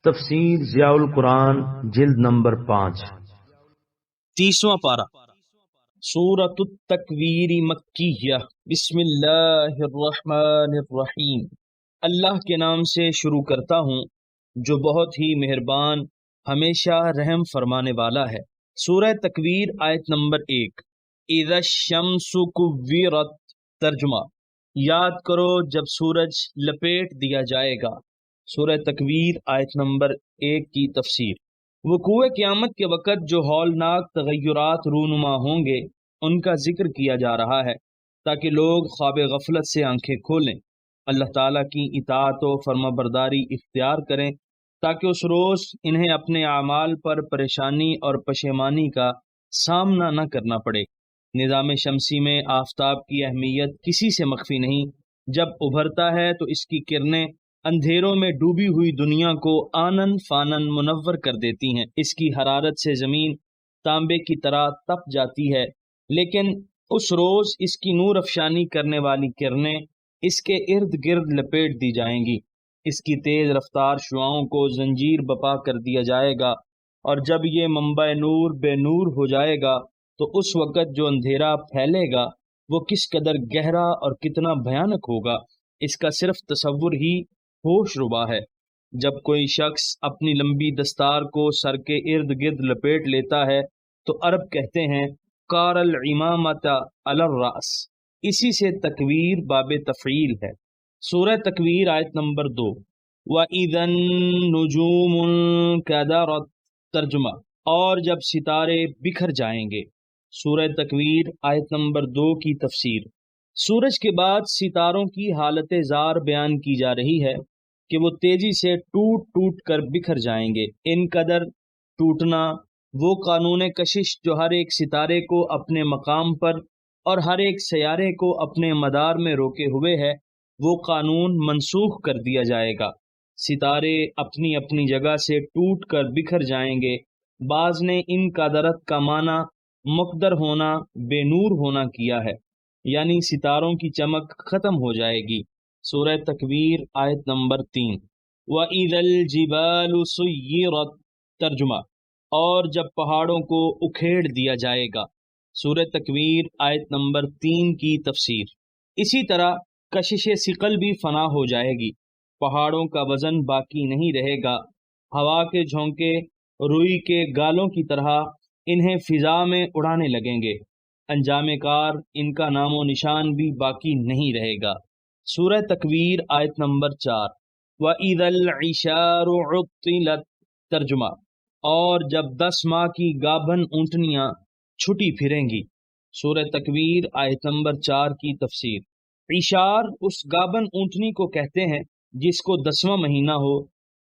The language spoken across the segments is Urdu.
تفسیر ضیاء القرآن جلد نمبر 5 30واں پارہ سورۃ التکویر مکیہ بسم اللہ الرحمن الرحیم۔ اللہ کے نام سے شروع کرتا ہوں جو بہت ہی مہربان ہمیشہ رحم فرمانے والا ہے۔ سورہ تکویر آیت نمبر 1۔ اذا الشمس کورت، ترجمہ یاد کرو جب سورج لپیٹ دیا جائے گا۔ سورہ تکویر آیت نمبر 1 کی تفسیر۔ وقوع قیامت کے وقت جو ہولناک تغیرات رونما ہوں گے ان کا ذکر کیا جا رہا ہے تاکہ لوگ خواب غفلت سے آنکھیں کھولیں، اللہ تعالیٰ کی اطاعت و فرما برداری اختیار کریں تاکہ اس روز انہیں اپنے اعمال پر پریشانی اور پشیمانی کا سامنا نہ کرنا پڑے۔ نظام شمسی میں آفتاب کی اہمیت کسی سے مخفی نہیں۔ جب ابھرتا ہے تو اس کی کرنیں اندھیروں میں ڈوبی ہوئی دنیا کو آنن فانن منور کر دیتی ہیں۔ اس کی حرارت سے زمین تانبے کی طرح تپ جاتی ہے، لیکن اس روز اس کی نور افشانی کرنے والی کرنیں اس کے ارد گرد لپیٹ دی جائیں گی۔ اس کی تیز رفتار شعاؤں کو زنجیر بپا کر دیا جائے گا، اور جب یہ منبع نور بے نور ہو جائے گا تو اس وقت جو اندھیرا پھیلے گا وہ کس قدر گہرا اور کتنا بھیانک ہوگا، اس کا صرف تصور ہی ہوش ربا ہے۔ جب کوئی شخص اپنی لمبی دستار کو سر کے ارد گرد لپیٹ لیتا ہے تو عرب کہتے ہیں کار العمامۃ علی الراس۔ اسی سے تکویر باب تفعیل ہے۔ سورہ تکویر آیت نمبر 2۔ وَإِذَا النُّجُومُ انكَدَرَتْ، ترجمہ اور جب ستارے بکھر جائیں گے۔ سورہ تکویر آیت نمبر 2 کی تفسیر۔ سورج کے بعد ستاروں کی حالت زار بیان کی جا رہی ہے کہ وہ تیزی سے ٹوٹ ٹوٹ کر بکھر جائیں گے۔ ان قدر ٹوٹنا وہ قانون کشش جو ہر ایک ستارے کو اپنے مقام پر اور ہر ایک سیارے کو اپنے مدار میں روکے ہوئے ہے، وہ قانون منسوخ کر دیا جائے گا۔ ستارے اپنی اپنی جگہ سے ٹوٹ کر بکھر جائیں گے۔ بعض نے ان قدرت کا معنی مقدر ہونا، بے نور ہونا کیا ہے، یعنی ستاروں کی چمک ختم ہو جائے گی۔ سورہ تکویر آیت نمبر 3۔ وَإِذَا الْجِبَالُ سُيِّرَتْ، ترجمہ اور جب پہاڑوں کو اکھیڑ دیا جائے گا۔ سورہ تکویر آیت نمبر 3 کی تفسیر۔ اسی طرح کشش ثقل بھی فنا ہو جائے گی، پہاڑوں کا وزن باقی نہیں رہے گا۔ ہوا کے جھونکے روئی کے گالوں کی طرح انہیں فضا میں اڑانے لگیں گے۔ انجام کار ان کا نام و نشان بھی باقی نہیں رہے گا۔ سورہ تکویر آیت نمبر 4۔ وَإِذَا الْعِشَارُ عُطِّلَتْ، ترجمہ اور جب 10 ماہ کی گابھن اونٹنیاں چھٹی پھریں گی۔ سورہ تکویر آیت نمبر 4 کی تفسیر۔ عشار اس گابھن اونٹنی کو کہتے ہیں جس کو 10واں مہینہ ہو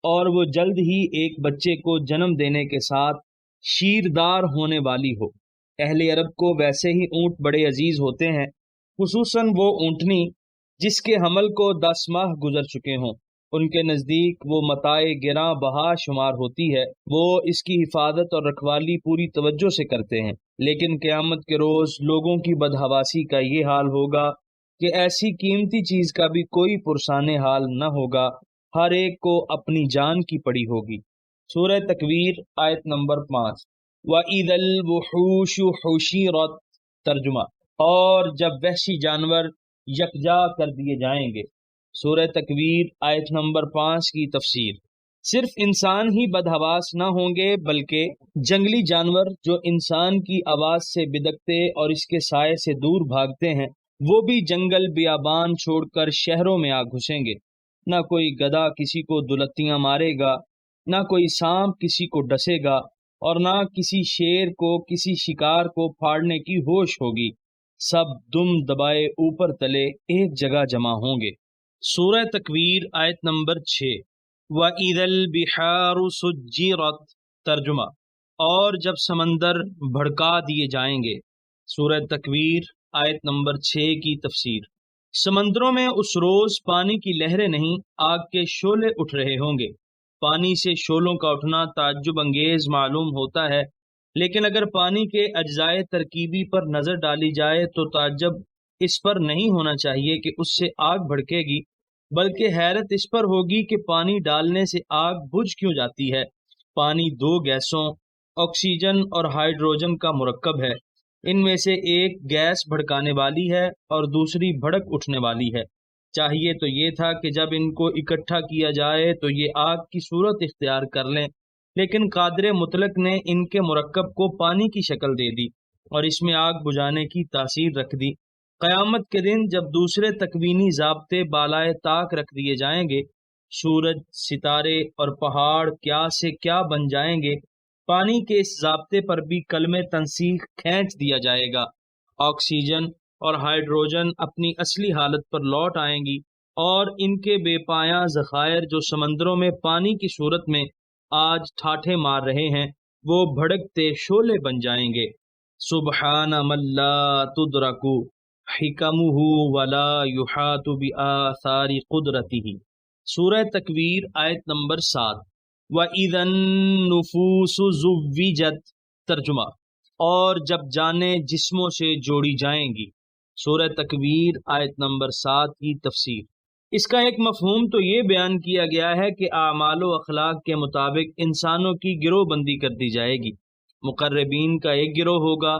اور وہ جلد ہی ایک بچے کو جنم دینے کے ساتھ شیردار ہونے والی ہو۔ اہل عرب کو ویسے ہی اونٹ بڑے عزیز ہوتے ہیں، خصوصاً وہ اونٹنی جس کے حمل کو 10 ماہ گزر چکے ہوں۔ ان کے نزدیک وہ متاع گراں بہا شمار ہوتی ہے، وہ اس کی حفاظت اور رکھوالی پوری توجہ سے کرتے ہیں۔ لیکن قیامت کے روز لوگوں کی بدحواسی کا یہ حال ہوگا کہ ایسی قیمتی چیز کا بھی کوئی پرسان حال نہ ہوگا، ہر ایک کو اپنی جان کی پڑی ہوگی۔ سورہ تکویر آیت نمبر 5۔ وَإِذَا الْوُحُوشُ حُشِرَتْ، ترجمہ اور جب وحشی جانور یکجا کر دیے جائیں گے۔ سورہ تکویر آیت نمبر 5 کی تفسیر۔ صرف انسان ہی بدحواس نہ ہوں گے بلکہ جنگلی جانور جو انسان کی آواز سے بدکتے اور اس کے سائے سے دور بھاگتے ہیں، وہ بھی جنگل بیابان چھوڑ کر شہروں میں آ گھسیں گے۔ نہ کوئی گدھا کسی کو دلتیاں مارے گا، نہ کوئی سانپ کسی کو ڈسے گا، اور نہ کسی شیر کو کسی شکار کو پھاڑنے کی ہوش ہوگی۔ سب دم دبائے اوپر تلے ایک جگہ جمع ہوں گے۔ سورہ تکویر آیت نمبر 6۔ وَإِذَا الْبِحَارُ سُجِّرَتْ، ترجمہ اور جب سمندر بھڑکا دیے جائیں گے۔ سورہ تکویر آیت نمبر 6 کی تفسیر۔ سمندروں میں اس روز پانی کی لہریں نہیں، آگ کے شعلے اٹھ رہے ہوں گے۔ پانی سے شعلوں کا اٹھنا تعجب انگیز معلوم ہوتا ہے، لیکن اگر پانی کے اجزائے ترکیبی پر نظر ڈالی جائے تو تعجب اس پر نہیں ہونا چاہیے کہ اس سے آگ بھڑکے گی، بلکہ حیرت اس پر ہوگی کہ پانی ڈالنے سے آگ بجھ کیوں جاتی ہے۔ پانی دو گیسوں آکسیجن اور ہائیڈروجن کا مرکب ہے۔ ان میں سے ایک گیس بھڑکانے والی ہے اور دوسری بھڑک اٹھنے والی ہے۔ چاہیے تو یہ تھا کہ جب ان کو اکٹھا کیا جائے تو یہ آگ کی صورت اختیار کر لیں، لیکن قادر مطلق نے ان کے مرکب کو پانی کی شکل دے دی اور اس میں آگ بجھانے کی تاثیر رکھ دی۔ قیامت کے دن جب دوسرے تکوینی ضابطے بالائے طاق رکھ دیے جائیں گے، سورج، ستارے اور پہاڑ کیا سے کیا بن جائیں گے، پانی کے اس ضابطے پر بھی کلمِ تنسیخ کھینچ دیا جائے گا۔ آکسیجن اور ہائیڈروجن اپنی اصلی حالت پر لوٹ آئیں گی اور ان کے بے پایاں ذخائر جو سمندروں میں پانی کی صورت میں آج ٹھاٹھے مار رہے ہیں، وہ بھڑکتے شعلے بن جائیں گے۔ سبحان من لا تدرک حکمہ ولا یحاط بآثار قدرتہ۔ سورہ تکویر آیت نمبر 7۔ وَإِذَا النُّفُوسُ زُوِّجَتْ، ترجمہ، اور جب جانیں جسموں سے جوڑی جائیں گی۔ سورہ تکویر آیت نمبر 7 کی تفسیر۔ اس کا ایک مفہوم تو یہ بیان کیا گیا ہے کہ اعمال و اخلاق کے مطابق انسانوں کی گروہ بندی کر دی جائے گی۔ مقربین کا ایک گروہ ہوگا،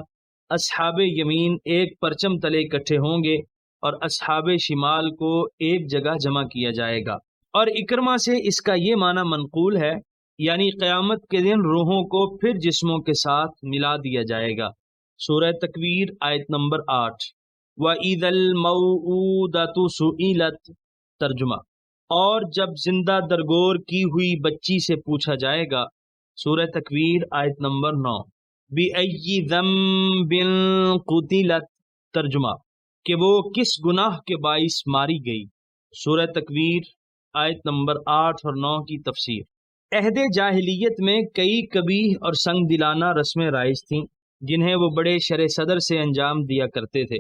اصحاب یمین ایک پرچم تلے اکٹھے ہوں گے اور اصحاب شمال کو ایک جگہ جمع کیا جائے گا۔ اور اکرمہ سے اس کا یہ معنی منقول ہے، یعنی قیامت کے دن روحوں کو پھر جسموں کے ساتھ ملا دیا جائے گا۔ سورہ تکویر آیت نمبر 8۔ وَإِذَا الْمَوْءُودَةُ سُئِلَتْ، ترجمہ، اور جب زندہ درگور کی ہوئی بچی سے پوچھا جائے گا۔ سورہ تکویر آیت نمبر 9۔ بِأَيِّ ذَنبٍ قُتِلَتْ، ترجمہ، کہ وہ کس گناہ کے باعث ماری گئی۔ سورہ تکویر آیت نمبر 8 اور 9 کی تفسیر۔ عہد جاہلیت میں کئی قبیح اور سنگ دلانہ رسمیں رائج تھیں جنہیں وہ بڑے شرح صدر سے انجام دیا کرتے تھے۔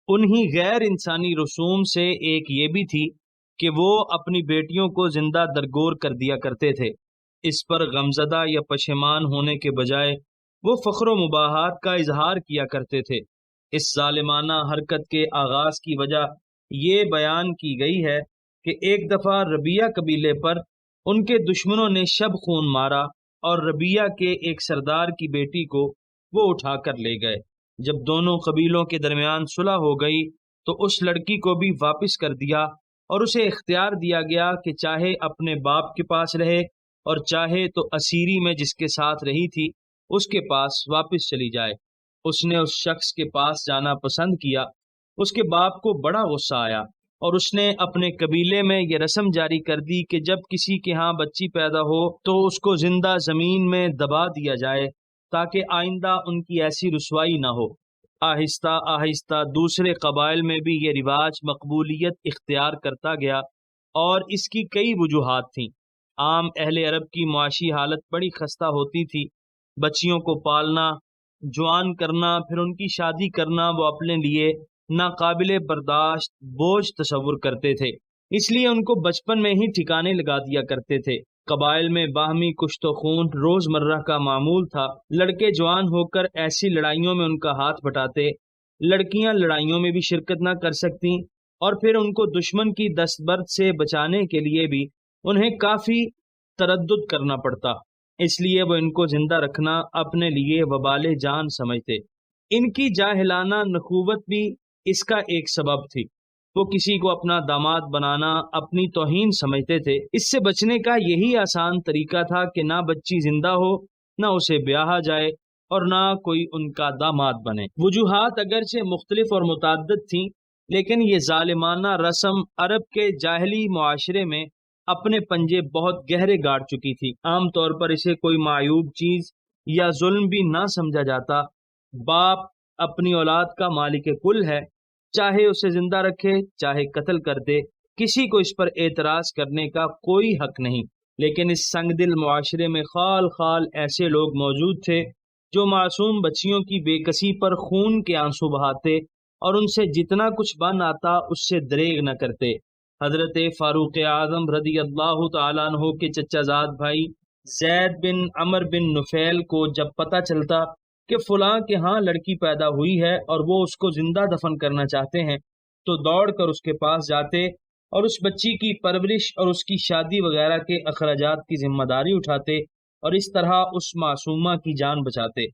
انہی غیر انسانی رسوم سے ایک یہ بھی تھی کہ وہ اپنی بیٹیوں کو زندہ درگور کر دیا کرتے تھے۔ اس پر غمزدہ یا پشیمان ہونے کے بجائے وہ فخر و مباحات کا اظہار کیا کرتے تھے۔ اس ظالمانہ حرکت کے آغاز کی وجہ یہ بیان کی گئی ہے کہ ایک دفعہ ربیہ قبیلے پر ان کے دشمنوں نے شب خون مارا اور ربیہ کے ایک سردار کی بیٹی کو وہ اٹھا کر لے گئے۔ جب دونوں قبیلوں کے درمیان صلح ہو گئی تو اس لڑکی کو بھی واپس کر دیا اور اسے اختیار دیا گیا کہ چاہے اپنے باپ کے پاس رہے اور چاہے تو اسیری میں جس کے ساتھ رہی تھی اس کے پاس واپس چلی جائے۔ اس نے اس شخص کے پاس جانا پسند کیا۔ اس کے باپ کو بڑا غصہ آیا اور اس نے اپنے قبیلے میں یہ رسم جاری کر دی کہ جب کسی کے ہاں بچی پیدا ہو تو اس کو زندہ زمین میں دبا دیا جائے تاکہ آئندہ ان کی ایسی رسوائی نہ ہو۔ آہستہ آہستہ دوسرے قبائل میں بھی یہ رواج مقبولیت اختیار کرتا گیا اور اس کی کئی وجوہات تھیں۔ عام اہل عرب کی معاشی حالت بڑی خستہ ہوتی تھی۔ بچیوں کو پالنا، جوان کرنا، پھر ان کی شادی کرنا وہ اپنے لیے ناقابل برداشت بوجھ تصور کرتے تھے، اس لیے ان کو بچپن میں ہی ٹھکانے لگا دیا کرتے تھے۔ قبائل میں باہمی کشت و خون روز مرہ کا معمول تھا۔ لڑکے جوان ہو کر ایسی لڑائیوں میں ان کا ہاتھ بٹاتے، لڑکیاں لڑائیوں میں بھی شرکت نہ کر سکتیں اور پھر ان کو دشمن کی دستبرد سے بچانے کے لیے بھی انہیں کافی تردد کرنا پڑتا، اس لیے وہ ان کو زندہ رکھنا اپنے لیے وبال جان سمجھتے۔ ان کی جاہلانہ نخوت بھی اس کا ایک سبب تھی۔ وہ کسی کو اپنا داماد بنانا اپنی توہین سمجھتے تھے۔ اس سے بچنے کا یہی آسان طریقہ تھا کہ نہ بچی زندہ ہو، نہ اسے بیاہا جائے اور نہ کوئی ان کا داماد بنے۔ وجوہات اگرچہ مختلف اور متعدد تھیں، لیکن یہ ظالمانہ رسم عرب کے جاہلی معاشرے میں اپنے پنجے بہت گہرے گاڑ چکی تھی۔ عام طور پر اسے کوئی معیوب چیز یا ظلم بھی نہ سمجھا جاتا۔ باپ اپنی اولاد کا مالک کل ہے، چاہے اسے زندہ رکھے چاہے قتل کر دے، کسی کو اس پر اعتراض کرنے کا کوئی حق نہیں۔ لیکن اس سنگ دل معاشرے میں خال خال ایسے لوگ موجود تھے جو معصوم بچیوں کی بے کسی پر خون کے آنسو بہاتے اور ان سے جتنا کچھ بن آتا اس سے دریغ نہ کرتے۔ حضرت فاروق اعظم رضی اللہ تعالیٰ عنہ کے چچا زاد بھائی زید بن عمر بن نفیل کو جب پتہ چلتا کہ فلاں کے ہاں لڑکی پیدا ہوئی ہے اور وہ اس کو زندہ دفن کرنا چاہتے ہیں تو دوڑ کر اس کے پاس جاتے اور اس بچی کی پرورش اور اس کی شادی وغیرہ کے اخراجات کی ذمہ داری اٹھاتے اور اس طرح اس معصومہ کی جان بچاتے۔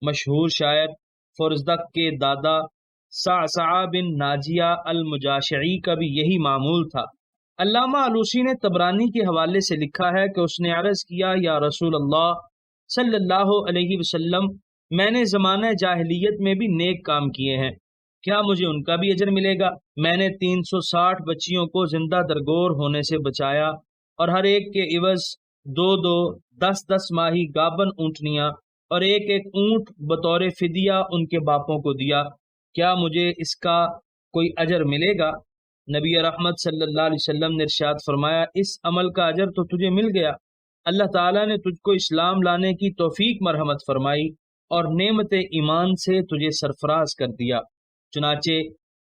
مشہور شاعر فرزدق کے دادا صعصع بن ناجیہ المجاشعی کا بھی یہی معمول تھا۔ علامہ آلوسی نے طبرانی کے حوالے سے لکھا ہے کہ اس نے عرض کیا، یا رسول اللہ صلی اللہ علیہ وسلم، میں نے زمانہ جاہلیت میں بھی نیک کام کیے ہیں، کیا مجھے ان کا بھی اجر ملے گا؟ میں نے 360 بچیوں کو زندہ درگور ہونے سے بچایا اور ہر ایک کے عوض 2 10 ماہی گابن اونٹنیاں اور ایک اونٹ بطور فدیہ ان کے باپوں کو دیا، کیا مجھے اس کا کوئی اجر ملے گا؟ نبی رحمت صلی اللہ علیہ وسلم نے ارشاد فرمایا، اس عمل کا اجر تو تجھے مل گیا، اللہ تعالیٰ نے تجھ کو اسلام لانے کی توفیق مرحمت فرمائی اور نعمت ایمان سے تجھے سرفراز کر دیا۔ چنانچہ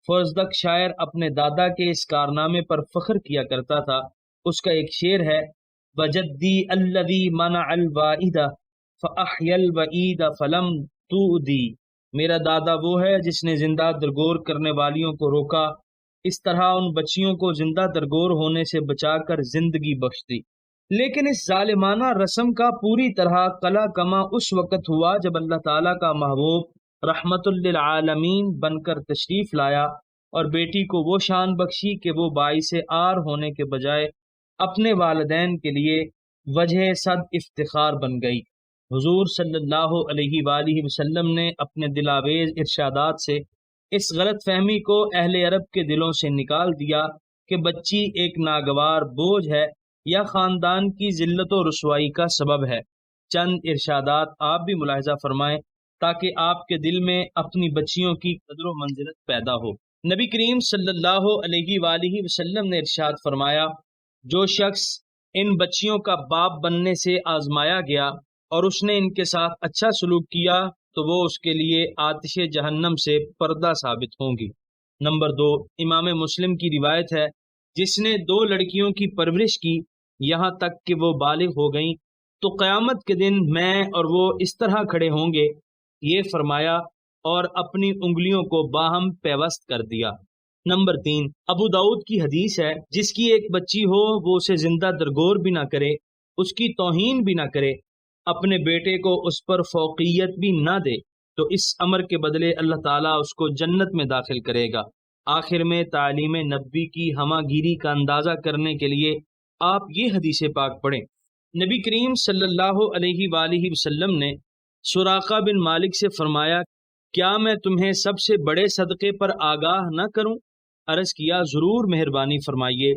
فرزدق شاعر اپنے دادا کے اس کارنامے پر فخر کیا کرتا تھا۔ اس کا ایک شعر ہے، وجدی الذی منع الوائد فاحیا الوعید فلم تؤدی، میرا دادا وہ ہے جس نے زندہ درگور کرنے والیوں کو روکا، اس طرح ان بچیوں کو زندہ درگور ہونے سے بچا کر زندگی بخش دی۔ لیکن اس ظالمانہ رسم کا پوری طرح قلع کما اس وقت ہوا جب اللہ تعالیٰ کا محبوب رحمت للعالمین بن کر تشریف لایا اور بیٹی کو وہ شان بخشی کہ وہ باعث عار ہونے کے بجائے اپنے والدین کے لیے وجہ صد افتخار بن گئی۔ حضور صلی اللہ علیہ وآلہ وسلم نے اپنے دلاویز ارشادات سے اس غلط فہمی کو اہل عرب کے دلوں سے نکال دیا کہ بچی ایک ناگوار بوجھ ہے یا خاندان کی ذلت و رسوائی کا سبب ہے۔ چند ارشادات آپ بھی ملاحظہ فرمائیں تاکہ آپ کے دل میں اپنی بچیوں کی قدر و منزلت پیدا ہو۔ نبی کریم صلی اللہ علیہ وآلہ وسلم نے ارشاد فرمایا، جو شخص ان بچیوں کا باپ بننے سے آزمایا گیا اور اس نے ان کے ساتھ اچھا سلوک کیا تو وہ اس کے لیے آتش جہنم سے پردہ ثابت ہوں گی۔ نمبر 2، امام مسلم کی روایت ہے، جس نے 2 لڑکیوں کی پرورش کی یہاں تک کہ وہ بالغ ہو گئیں تو قیامت کے دن میں اور وہ اس طرح کھڑے ہوں گے، یہ فرمایا اور اپنی انگلیوں کو باہم پیوست کر دیا۔ نمبر 3، ابو داؤد کی حدیث ہے، جس کی ایک بچی ہو وہ اسے زندہ درگور بھی نہ کرے، اس کی توہین بھی نہ کرے، اپنے بیٹے کو اس پر فوقیت بھی نہ دے تو اس امر کے بدلے اللہ تعالیٰ اس کو جنت میں داخل کرے گا۔ آخر میں تعلیم نبوی کی ہمہ گیری کا اندازہ کرنے کے لیے آپ یہ حدیث پاک پڑھیں۔ نبی کریم صلی اللہ علیہ وآلہ وسلم نے سراقہ بن مالک سے فرمایا، کیا میں تمہیں سب سے بڑے صدقے پر آگاہ نہ کروں؟ عرض کیا، ضرور مہربانی فرمائیے۔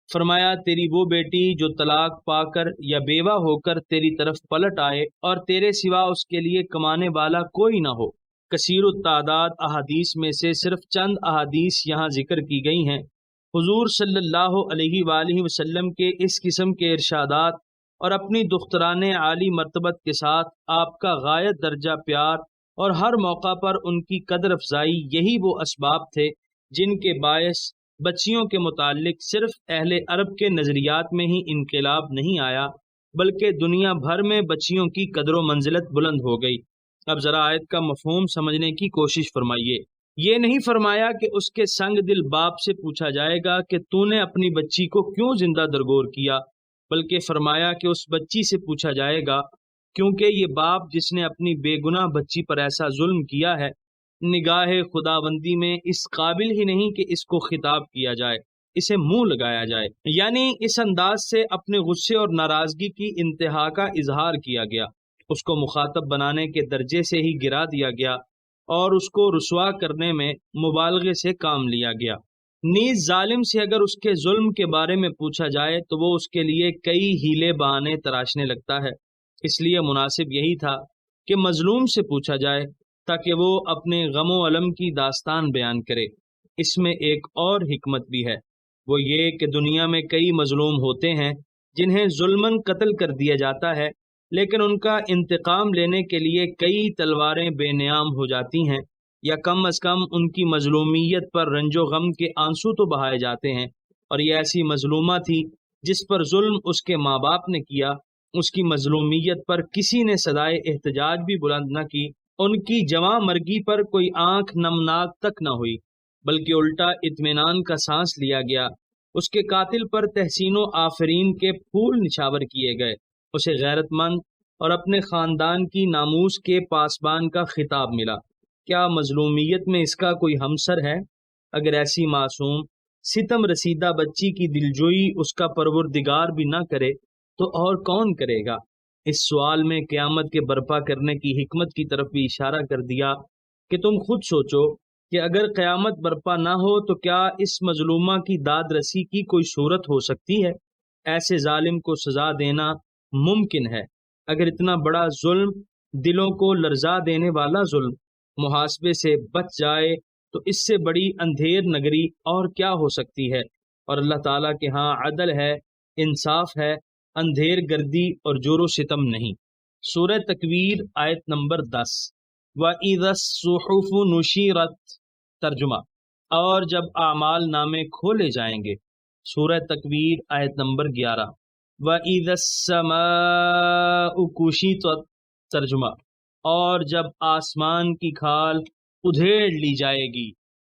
فرمایا، تیری وہ بیٹی جو طلاق پا کر یا بیوہ ہو کر تیری طرف پلٹ آئے اور تیرے سوا اس کے لیے کمانے والا کوئی نہ ہو۔ کثیر التعداد احادیث میں سے صرف چند احادیث یہاں ذکر کی گئی ہیں۔ حضور صلی اللہ علیہ وآلہ وسلم کے اس قسم کے ارشادات اور اپنی دختران عالی مرتبت کے ساتھ آپ کا غایت درجہ پیار اور ہر موقع پر ان کی قدر افزائی، یہی وہ اسباب تھے جن کے باعث بچیوں کے متعلق صرف اہل عرب کے نظریات میں ہی انقلاب نہیں آیا بلکہ دنیا بھر میں بچیوں کی قدر و منزلت بلند ہو گئی۔ اب ذرا آیت کا مفہوم سمجھنے کی کوشش فرمائیے۔ یہ نہیں فرمایا کہ اس کے سنگ دل باپ سے پوچھا جائے گا کہ تو نے اپنی بچی کو کیوں زندہ درگور کیا، بلکہ فرمایا کہ اس بچی سے پوچھا جائے گا، کیونکہ یہ باپ جس نے اپنی بے گناہ بچی پر ایسا ظلم کیا ہے، نگاہ خداوندی میں اس قابل ہی نہیں کہ اس کو خطاب کیا جائے، اسے منہ لگایا جائے۔ یعنی اس انداز سے اپنے غصے اور ناراضگی کی انتہا کا اظہار کیا گیا، اس کو مخاطب بنانے کے درجے سے ہی گرا دیا گیا اور اس کو رسوا کرنے میں مبالغے سے کام لیا گیا۔ نیز ظالم سے اگر اس کے ظلم کے بارے میں پوچھا جائے تو وہ اس کے لیے کئی ہیلے بہانے تراشنے لگتا ہے، اس لیے مناسب یہی تھا کہ مظلوم سے پوچھا جائے تاکہ وہ اپنے غم و الم کی داستان بیان کرے۔ اس میں ایک اور حکمت بھی ہے، وہ یہ کہ دنیا میں کئی مظلوم ہوتے ہیں جنہیں ظلماً قتل کر دیا جاتا ہے، لیکن ان کا انتقام لینے کے لیے کئی تلواریں بے نیام ہو جاتی ہیں، یا کم از کم ان کی مظلومیت پر رنج و غم کے آنسو تو بہائے جاتے ہیں۔ اور یہ ایسی مظلومہ تھی جس پر ظلم اس کے ماں باپ نے کیا، اس کی مظلومیت پر کسی نے صدائے احتجاج بھی بلند نہ کی، ان کی جواں مرگی پر کوئی آنکھ نمناک تک نہ ہوئی، بلکہ الٹا اطمینان کا سانس لیا گیا اس کے قاتل پر تحسین و آفرین کے پھول نچھاور کیے گئے، اسے غیرت مند اور اپنے خاندان کی ناموس کے پاسبان کا خطاب ملا۔ کیا مظلومیت میں اس کا کوئی ہمسر ہے؟ اگر ایسی معصوم ستم رسیدہ بچی کی دلجوئی اس کا پروردگار بھی نہ کرے تو اور کون کرے گا؟ اس سوال میں قیامت کے برپا کرنے کی حکمت کی طرف بھی اشارہ کر دیا کہ تم خود سوچو کہ اگر قیامت برپا نہ ہو تو کیا اس مظلومہ کی داد رسی کی کوئی صورت ہو سکتی ہے؟ ایسے ظالم کو سزا دینا ممکن ہے۔ اگر اتنا بڑا ظلم، دلوں کو لرزا دینے والا ظلم، محاسبے سے بچ جائے تو اس سے بڑی اندھیر نگری اور کیا ہو سکتی ہے؟ اور اللہ تعالیٰ کے ہاں عدل ہے، انصاف ہے، اندھیر گردی اور جور و ستم نہیں۔ سورہ تکویر آیت نمبر 10۔ وَإِذَا الصُّحُفُ نُشِرَتْ، ترجمہ، اور جب اعمال نامے کھولے جائیں گے۔ سورہ تکویر آیت نمبر 11۔ وَإِذَا السَّمَاءُ كُشِطَتْ، ترجمہ، اور جب آسمان کی کھال ادھیڑ لی جائے گی۔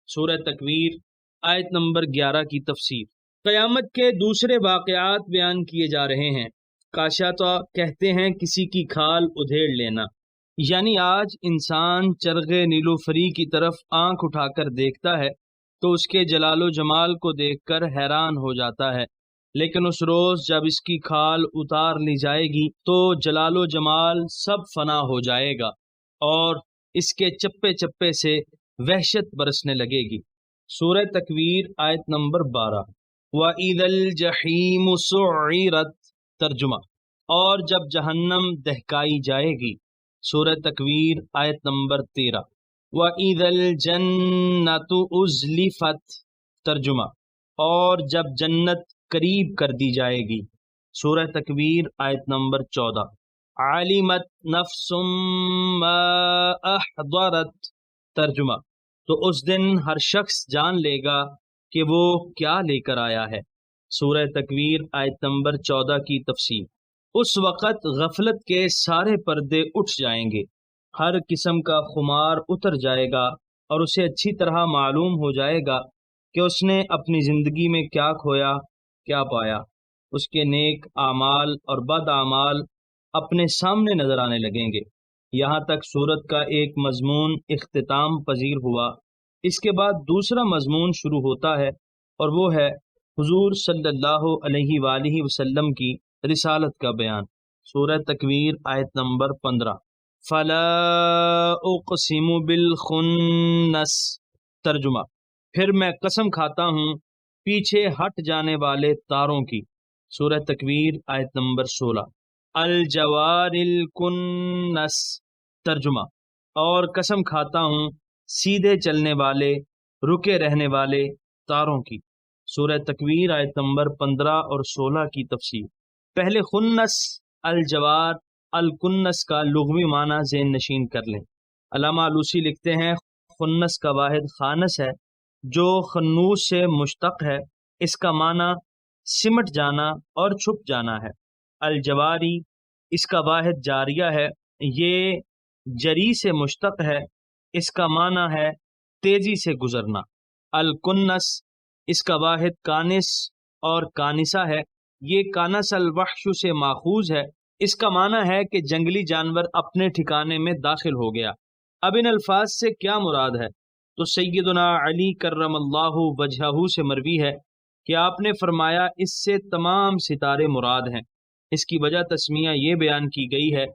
سورہ تکویر آیت نمبر 11 کی تفسیر۔ قیامت کے دوسرے واقعات بیان کیے جا رہے ہیں۔ کاشاتا کہتے ہیں کسی کی کھال ادھیڑ لینا، یعنی آج انسان چرغ نیلوفری کی طرف آنکھ اٹھا کر دیکھتا ہے تو اس کے جلال و جمال کو دیکھ کر حیران ہو جاتا ہے، لیکن اس روز جب اس کی کھال اتار لی جائے گی تو جلال و جمال سب فنا ہو جائے گا اور اس کے چپے چپے سے وحشت برسنے لگے گی۔ سورہ تکویر آیت نمبر 12۔ وَإِذَا الْجَحِيمُ سُعِّرَتْ، ترجمہ، اور جب جہنم دہکائی جائے گی۔ سورہ تکویر آیت نمبر 13۔ وَإِذَا الْجَنَّةُ أُزْلِفَتْ، ترجمہ، اور جب جنت قریب کر دی جائے گی۔ سورہ تکویر آیت نمبر 14۔ عَلِمَتْ نَفْسٌ مَّا أَحْضَرَتْ، ترجمہ، تو اس دن ہر شخص جان لے گا کہ وہ کیا لے کر آیا ہے۔ سورہ تکویر آیت نمبر 14 کی تفسیر۔ اس وقت غفلت کے سارے پردے اٹھ جائیں گے، ہر قسم کا خمار اتر جائے گا اور اسے اچھی طرح معلوم ہو جائے گا کہ اس نے اپنی زندگی میں کیا کھویا، کیا پایا۔ اس کے نیک اعمال اور بد اعمال اپنے سامنے نظر آنے لگیں گے۔ یہاں تک سورت کا ایک مضمون اختتام پذیر ہوا۔ اس کے بعد دوسرا مضمون شروع ہوتا ہے اور وہ ہے حضور صلی اللہ علیہ وآلہ وسلم کی رسالت کا بیان۔ سورہ تکویر آیت نمبر 15۔ فلا اقسم بالخنس، ترجمہ، پھر میں قسم کھاتا ہوں پیچھے ہٹ جانے والے تاروں کی۔ سورہ تکویر آیت نمبر 16۔ الجوار الکنس، ترجمہ، اور قسم کھاتا ہوں سیدھے چلنے والے، رکے رہنے والے تاروں کی۔ سورہ تکویر آیت نمبر 15 اور 16 کی تفسیر۔ پہلے خنس، الجوار، الکنس کا لغوی معنی ذہن نشین کر لیں۔ علامہ علوسی لکھتے ہیں خنس کا واحد خانس ہے جو خنوس سے مشتق ہے، اس کا معنی سمٹ جانا اور چھپ جانا ہے۔ الجواری اس کا واحد جاریہ ہے، یہ جری سے مشتق ہے، اس کا معنی ہے تیزی سے گزرنا۔ الکنس اس کا واحد کانس اور کانسہ ہے، یہ کانس الوحش سے ماخوذ ہے، اس کا معنی ہے کہ جنگلی جانور اپنے ٹھکانے میں داخل ہو گیا۔ اب ان الفاظ سے کیا مراد ہے؟ تو سیدنا علی کرم اللہ وجہہ سے مروی ہے کہ آپ نے فرمایا اس سے تمام ستارے مراد ہیں۔ اس کی وجہ تسمیہ یہ بیان کی گئی ہے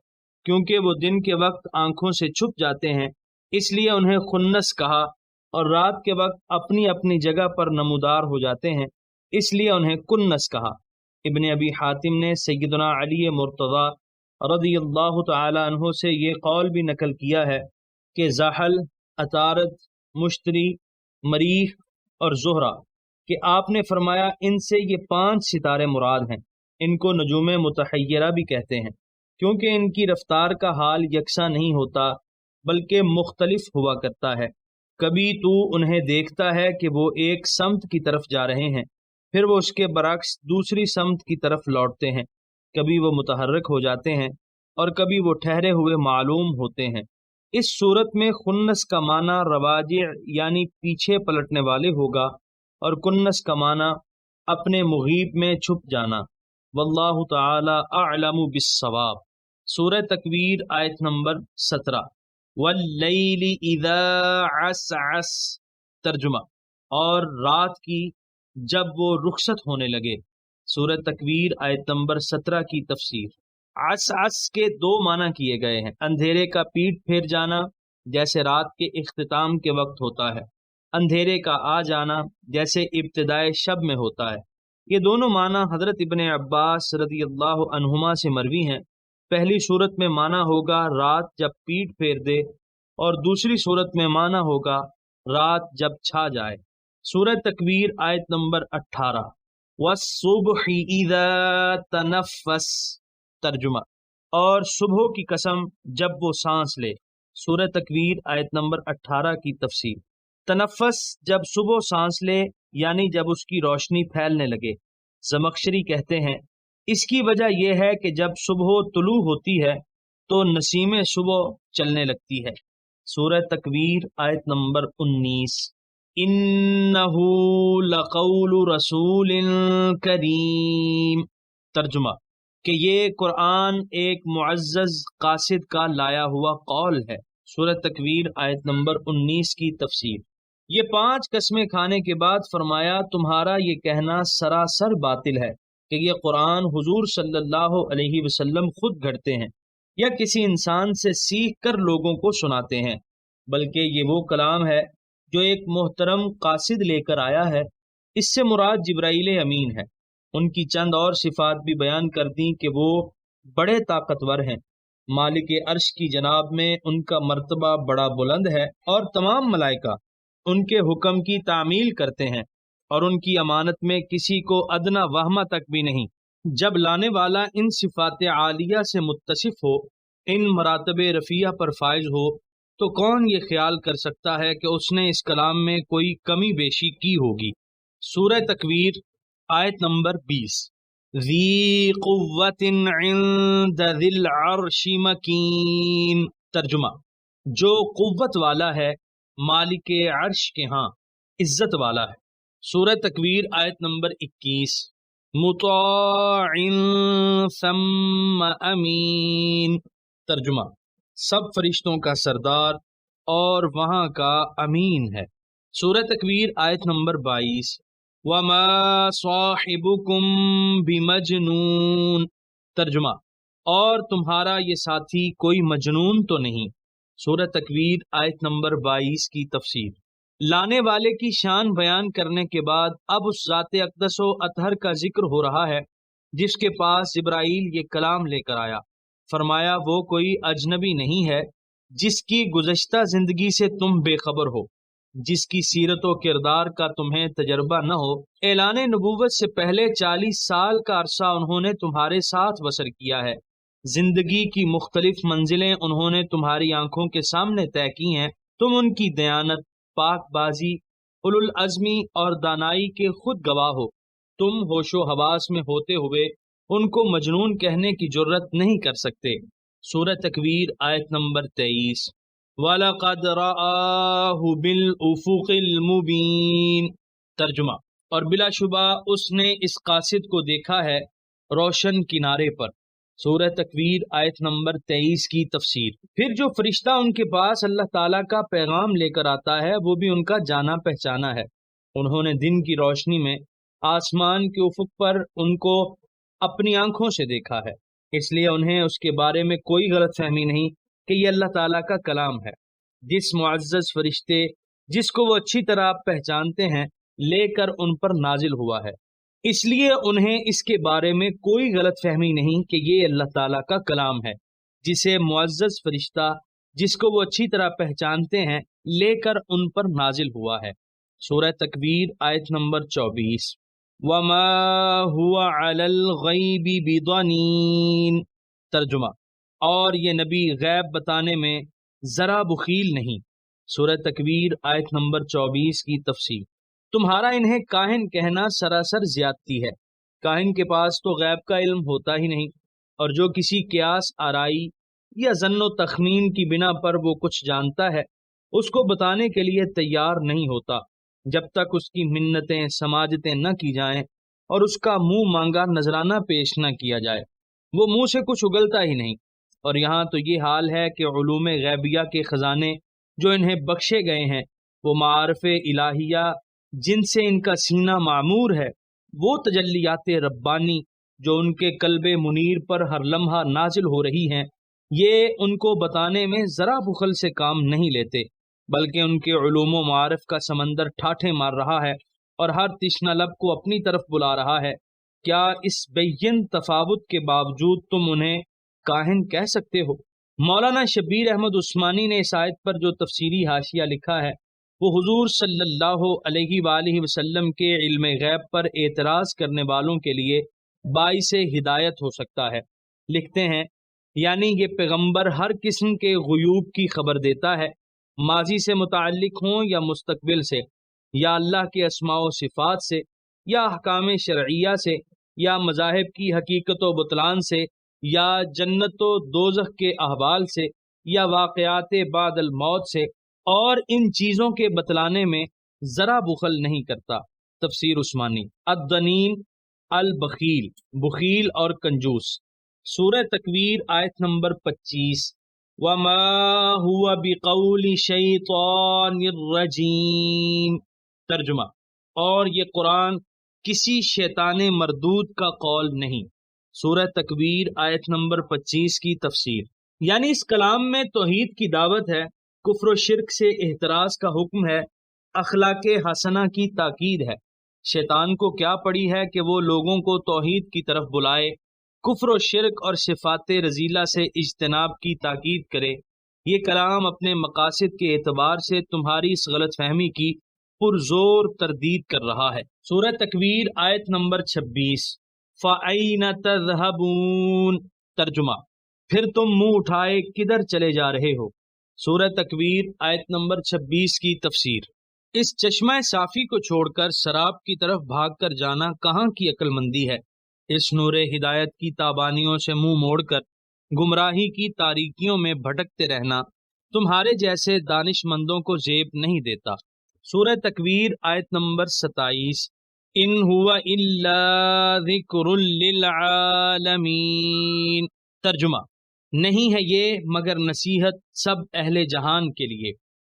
کیونکہ وہ دن کے وقت آنکھوں سے چھپ جاتے ہیں، اس لیے انہیں خنس کہا، اور رات کے وقت اپنی اپنی جگہ پر نمودار ہو جاتے ہیں، اس لیے انہیں کنس کہا۔ ابن ابی حاتم نے سیدنا علی مرتضی رضی اللہ تعالی عنہ سے یہ قول بھی نقل کیا ہے کہ زحل، عطارد، مشتری، مریخ اور زہرہ کہ آپ نے فرمایا ان سے یہ 5 ستارے مراد ہیں۔ ان کو نجوم متحیرہ بھی کہتے ہیں کیونکہ ان کی رفتار کا حال یکساں نہیں ہوتا بلکہ مختلف ہوا کرتا ہے۔ کبھی تو انہیں دیکھتا ہے کہ وہ ایک سمت کی طرف جا رہے ہیں، پھر وہ اس کے برعکس دوسری سمت کی طرف لوٹتے ہیں، کبھی وہ متحرک ہو جاتے ہیں اور کبھی وہ ٹھہرے ہوئے معلوم ہوتے ہیں۔ اس صورت میں خنس کا معنی رواجع یعنی پیچھے پلٹنے والے ہوگا اور کنس کا معنی اپنے مغیب میں چھپ جانا۔ واللہ تعالی اعلم بالصواب۔ سورہ تکویر آیت نمبر 17۔ واللیل اذا عسعس، ترجمہ، اور رات کی جب وہ رخصت ہونے لگے۔ سورہ تکویر آیت نمبر 17 کی تفسیر۔ عسعس کے دو معنی کیے گئے ہیں، اندھیرے کا پیٹ پھیر جانا جیسے رات کے اختتام کے وقت ہوتا ہے، اندھیرے کا آ جانا جیسے ابتدائے شب میں ہوتا ہے۔ یہ دونوں معنی حضرت ابن عباس رضی اللہ عنہما سے مروی ہیں۔ پہلی صورت میں معنی ہوگا رات جب پیٹ پھیر دے، اور دوسری صورت میں معنی ہوگا رات جب چھا جائے۔ سورہ تکویر آیت نمبر 18۔ والصبح اذا تنفس، ترجمہ، اور صبح کی قسم جب وہ سانس لے۔ سورہ تکویر آیت نمبر 18 کی تفسیر۔ تنفس جب صبح سانس لے یعنی جب اس کی روشنی پھیلنے لگے۔ زمخشری کہتے ہیں اس کی وجہ یہ ہے کہ جب صبح طلوع ہوتی ہے تو نسیم صبح چلنے لگتی ہے۔ سورہ تکویر آیت نمبر 19۔ انہ لقول رسول کریم، ترجمہ، کہ یہ قرآن ایک معزز قاصد کا لایا ہوا قول ہے۔ سورہ تکویر آیت نمبر 19 کی تفسیر۔ یہ 5 قسمیں کھانے کے بعد فرمایا تمہارا یہ کہنا سراسر باطل ہے کہ یہ قرآن حضور صلی اللہ علیہ وسلم خود گھڑتے ہیں یا کسی انسان سے سیکھ کر لوگوں کو سناتے ہیں، بلکہ یہ وہ کلام ہے جو ایک محترم قاصد لے کر آیا ہے۔ اس سے مراد جبرائیل امین ہے۔ ان کی چند اور صفات بھی بیان کر دیں کہ وہ بڑے طاقتور ہیں، مالک عرش کی جناب میں ان کا مرتبہ بڑا بلند ہے، اور تمام ملائکہ ان کے حکم کی تعمیل کرتے ہیں، اور ان کی امانت میں کسی کو ادنا وہمہ تک بھی نہیں۔ جب لانے والا ان صفات عالیہ سے متصف ہو، ان مراتب رفیع پر فائز ہو، تو کون یہ خیال کر سکتا ہے کہ اس نے اس کلام میں کوئی کمی بیشی کی ہوگی۔ سورہ تکویر آیت نمبر 20۔ ذی قوت عند ذی العرش مکین، ترجمہ، جو قوت والا ہے مالک عرش کے ہاں عزت والا ہے۔ سورہ تکویر آیت نمبر 21۔ مطاع ثم امین، ترجمہ، سب فرشتوں کا سردار اور وہاں کا امین ہے۔ سورہ تکویر آیت نمبر 22۔ وما صاحبکم بمجنون، ترجمہ، اور تمہارا یہ ساتھی کوئی مجنون تو نہیں۔ سورہ تکویر آیت نمبر 22 کی تفسیر۔ لانے والے کی شان بیان کرنے کے بعد اب اس ذات اقدس و اطہر کا ذکر ہو رہا ہے جس کے پاس جبرائیل یہ کلام لے کر آیا۔ فرمایا وہ کوئی اجنبی نہیں ہے جس کی گزشتہ زندگی سے تم بے خبر ہو، جس کی سیرت و کردار کا تمہیں تجربہ نہ ہو۔ اعلان نبوت سے پہلے 40 سال کا عرصہ انہوں نے تمہارے ساتھ بسر کیا ہے، زندگی کی مختلف منزلیں انہوں نے تمہاری آنکھوں کے سامنے طے کی ہیں۔ تم ان کی دیانت، پاک بازی، اولوالعزمی اور دانائی کے خود گواہ ہو۔ تم ہوش و حواس میں ہوتے ہوئے ان کو مجنون کہنے کی جرت نہیں کر سکتے۔ سورہ تکویر آیت نمبر 23۔ وَلَقَدْ رَآهُ بِالْأُفُقِ الْمُبِينِ، ترجمہ، اور بلا شبہ اس نے اس قاصد کو دیکھا ہے روشن کنارے پر۔ سورہ تکویر آیت نمبر 23 کی تفسیر۔ پھر جو فرشتہ ان کے پاس اللہ تعالیٰ کا پیغام لے کر آتا ہے وہ بھی ان کا جانا پہچانا ہے۔ انہوں نے دن کی روشنی میں آسمان کے افق پر ان کو اپنی آنکھوں سے دیکھا ہے، اس لیے انہیں اس کے بارے میں کوئی غلط فہمی نہیں کہ یہ اللہ تعالیٰ کا کلام ہے۔ جس معزز فرشتے جس کو وہ اچھی طرح پہچانتے ہیں لے کر ان پر نازل ہوا ہے، اس لیے انہیں اس کے بارے میں کوئی غلط فہمی نہیں کہ یہ اللہ تعالیٰ کا کلام ہے، جسے معزز فرشتہ جس کو وہ اچھی طرح پہچانتے ہیں لے کر ان پر نازل ہوا ہے۔ سورہ تکویر آیت نمبر 24۔ وَمَا هُوَ عَلَى الْغَيْبِ بِضَنِينٍ، ترجمہ، اور یہ نبی غیب بتانے میں ذرا بخیل نہیں۔ سورہ تکویر آیت نمبر 24 کی تفسیر۔ تمہارا انہیں کاہن کہنا سراسر زیادتی ہے۔ کاہن کے پاس تو غیب کا علم ہوتا ہی نہیں، اور جو کسی قیاس آرائی یا ظن و تخمین کی بنا پر وہ کچھ جانتا ہے اس کو بتانے کے لیے تیار نہیں ہوتا جب تک اس کی منتیں سماجتیں نہ کی جائیں اور اس کا منہ مانگا نذرانہ پیش نہ کیا جائے، وہ منہ سے کچھ اگلتا ہی نہیں۔ اور یہاں تو یہ حال ہے کہ علوم غیبیہ کے خزانے جو انہیں بخشے گئے ہیں، وہ معارف الہیہ جن سے ان کا سینہ معمور ہے، وہ تجلیات ربانی جو ان کے قلب منیر پر ہر لمحہ نازل ہو رہی ہیں، یہ ان کو بتانے میں ذرا بخل سے کام نہیں لیتے، بلکہ ان کے علوم و معارف کا سمندر ٹھاٹھے مار رہا ہے اور ہر تشنہ لب کو اپنی طرف بلا رہا ہے۔ کیا اس بین تفاوت کے باوجود تم انہیں کاہن کہہ سکتے ہو؟ مولانا شبیر احمد عثمانی نے اس آیت پر جو تفسیری حاشیہ لکھا ہے، وہ حضور صلی اللہ علیہ وآلہ وسلم کے علم غیب پر اعتراض کرنے والوں کے لیے باعث ہدایت ہو سکتا ہے۔ لکھتے ہیں، یعنی یہ پیغمبر ہر قسم کے غیوب کی خبر دیتا ہے، ماضی سے متعلق ہوں یا مستقبل سے، یا اللہ کے اسماء و صفات سے، یا احکام شرعیہ سے، یا مذاہب کی حقیقت و بطلان سے، یا جنت و دوزخ کے احوال سے، یا واقعات بعد الموت سے، اور ان چیزوں کے بتلانے میں ذرا بخل نہیں کرتا۔ تفسیر عثمانی الدنین البخیل، بخیل اور کنجوس، سورہ تکویر آیت نمبر 25۔ وما هو بقول شیطان الرجیم، ترجمہ، اور یہ قرآن کسی شیطان مردود کا قول نہیں۔ سورہ تکویر آیت نمبر 25 کی تفسیر، یعنی اس کلام میں توحید کی دعوت ہے، کفر و شرک سے احتراز کا حکم ہے، اخلاق حسنہ کی تاکید ہے۔ شیطان کو کیا پڑی ہے کہ وہ لوگوں کو توحید کی طرف بلائے، کفر و شرک اور صفات رذیلہ سے اجتناب کی تاکید کرے۔ یہ کلام اپنے مقاصد کے اعتبار سے تمہاری اس غلط فہمی کی پرزور تردید کر رہا ہے۔ سورہ تکویر آیت نمبر 26۔ فَأَيْنَ تَذْهَبُونَ، ترجمہ، پھر تم منہ اٹھائے کدھر چلے جا رہے ہو۔ سورہ تکویر آیت نمبر 26 کی تفسیر، اس چشمہ صافی کو چھوڑ کر سراب کی طرف بھاگ کر جانا کہاں کی عقل مندی ہے؟ اس نور ہدایت کی تابانیوں سے منہ موڑ کر گمراہی کی تاریکیوں میں بھٹکتے رہنا تمہارے جیسے دانش مندوں کو زیب نہیں دیتا۔ سورہ تکویر آیت نمبر 27۔ ان هو الا ذکر للعالمین، ترجمہ، نہیں ہے یہ مگر نصیحت سب اہل جہان کے لیے۔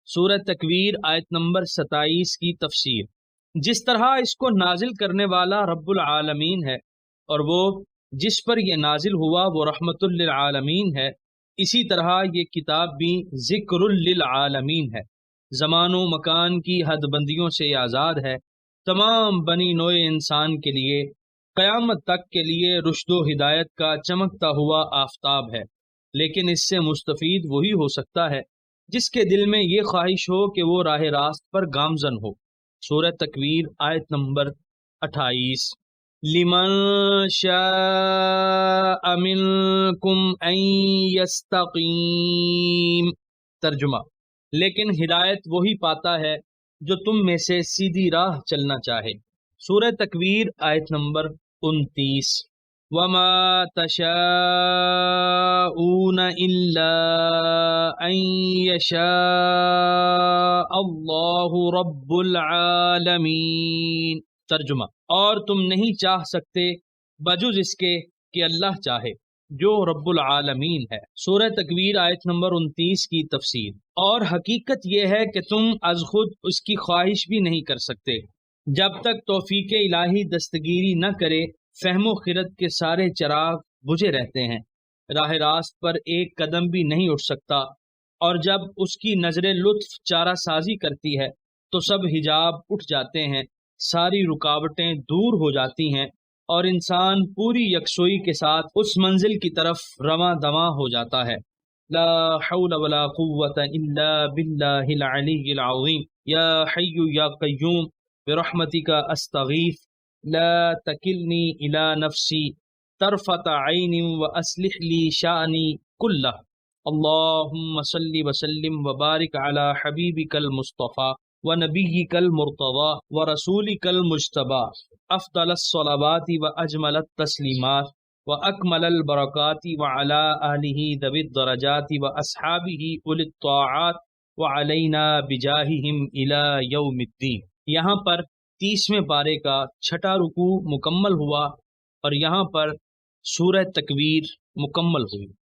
سورہ تکویر آیت نمبر 27 کی تفسیر، جس طرح اس کو نازل کرنے والا رب العالمین ہے اور وہ جس پر یہ نازل ہوا وہ رحمت للعالمین ہے، اسی طرح یہ کتاب بھی ذکر للعالمین ہے، زمان و مکان کی حد بندیوں سے آزاد ہے، تمام بنی نوع انسان کے لیے قیامت تک کے لیے رشد و ہدایت کا چمکتا ہوا آفتاب ہے۔ لیکن اس سے مستفید وہی ہو سکتا ہے جس کے دل میں یہ خواہش ہو کہ وہ راہ راست پر گامزن ہو۔ سورہ تکویر آیت نمبر 28۔ لمن شاء منکم ان یستقیم، ترجمہ، لیکن ہدایت وہی پاتا ہے جو تم میں سے سیدھی راہ چلنا چاہے۔ سورہ تکویر آیت نمبر 29۔ وما تشاءون الا ان یشاء اللہ رب العالمین، ترجمہ، اور تم نہیں چاہ سکتے بجز اس کے کہ اللہ چاہے جو رب العالمین ہے۔ سورہ تکویر آیت نمبر 29 کی تفسیر، اور حقیقت یہ ہے کہ تم از خود اس کی خواہش بھی نہیں کر سکتے جب تک توفیق الہی دستگیری نہ کرے۔ فہم و خرد کے سارے چراغ بجھے رہتے ہیں، راہ راست پر ایک قدم بھی نہیں اٹھ سکتا، اور جب اس کی نظر لطف چارہ سازی کرتی ہے تو سب حجاب اٹھ جاتے ہیں، ساری رکاوٹیں دور ہو جاتی ہیں، اور انسان پوری یکسوئی کے ساتھ اس منزل کی طرف رواں دواں ہو جاتا ہے۔ لا حول ولا قوة الا باللہ العلی العظیم، یا حی یا قیوم برحمتک استغیث لا تکلنی الی نفسی طرفۃ عین واصلح لی شأنی کلہ۔ اللہم صل وسلم وبارک علی حبیبک المصطفی ونبیک المرتضی ورسولک المجتبی، افضل الصلوات واجمل التسلیمات واکمل البرکات وعلی آلہ ذوی الدرجات واصحابہ اولی الطاعات وعلینا بجاہہم الی یوم الدین۔ یہاں پر 30ویں پارے کا 6واں رکوع مکمل ہوا اور یہاں پر سورہ تکویر مکمل ہوئی۔